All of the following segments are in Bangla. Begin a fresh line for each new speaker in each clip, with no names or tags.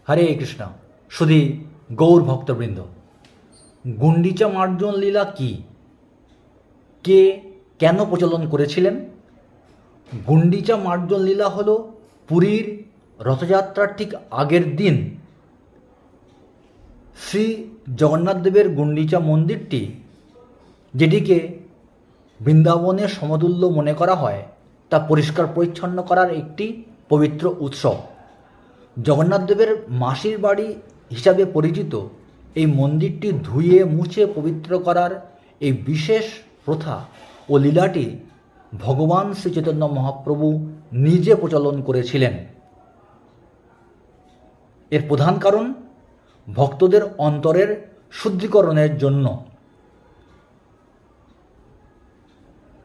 হরে কৃষ্ণ। সুধী গৌর ভক্তবৃন্দ, গুন্ডিচা মার্জন লীলা কি, কে কেন প্রচলন করেছিলেন? গুন্ডিচা মার্জন লীলা হল পুরীর রথযাত্রার ঠিক আগের দিন শ্রী জগন্নাথ দেবের গুন্ডিচা মন্দিরটি, যেটিকে বৃন্দাবনের সমতুল্য মনে করা হয়, তা পরিষ্কার পরিচ্ছন্ন করার একটি পবিত্র উৎসব। জগন্নাথ দেবের মাসির বাড়ি হিসাবে পরিচিত এই মন্দিরটি ধুয়ে মুছে পবিত্র করার এই বিশেষ প্রথা ও লীলাটি ভগবান শ্রী চৈতন্য মহাপ্রভু নিজে প্রচলন করেছিলেন। এর প্রধান কারণ ভক্তদের অন্তরের শুদ্ধিকরণের জন্য।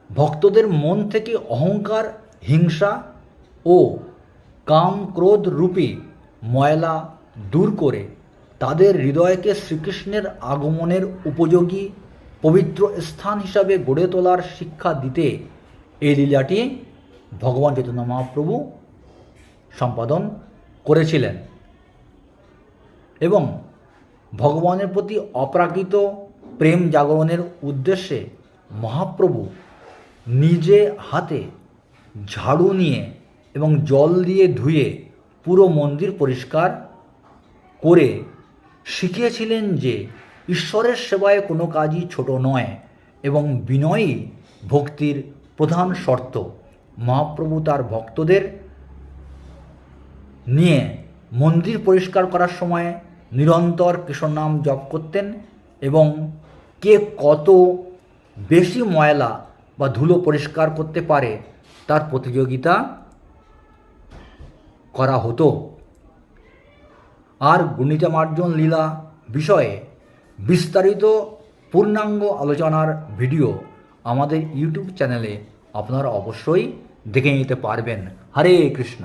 ভক্তদের মন থেকে অহংকার, হিংসা ও কাম ক্রোধ রূপী ময়লা দূর করে তাদের হৃদয়কে শ্রীকৃষ্ণের আগমনের উপযোগী পবিত্র স্থান হিসাবে গড়ে তোলার শিক্ষা দিতে এই লীলাটি ভগবান চৈতন্য মহাপ্রভু সম্পাদন করেছিলেন এবং ভগবানের প্রতি অপ্রাকৃত প্রেম জাগরণের উদ্দেশ্যে মহাপ্রভু নিজে হাতে ঝাড়ু নিয়ে এবং জল দিয়ে ধুয়ে পুরো মন্দির পরিষ্কার করে শিখিয়েছিলেন যে ঈশ্বরের সেবায় কোনো কাজই ছোট নয় এবং বিনয়ই ভক্তির প্রধান শর্ত। মহাপ্রভু তার ভক্তদের নিয়ে মন্দির পরিষ্কার করার সময় নিরন্তর কৃষ্ণনাম জপ করতেন এবং কে কত বেশি ময়লা বা ধুলো পরিষ্কার করতে পারে তার প্রতিযোগিতা করা হতো। আর গুন্ডিচা মার্জন লীলা বিষয়ে বিস্তারিত পূর্ণাঙ্গ আলোচনার ভিডিও আমাদের ইউটিউব চ্যানেলে আপনারা অবশ্যই দেখে নিতে পারবেন। হরে কৃষ্ণ।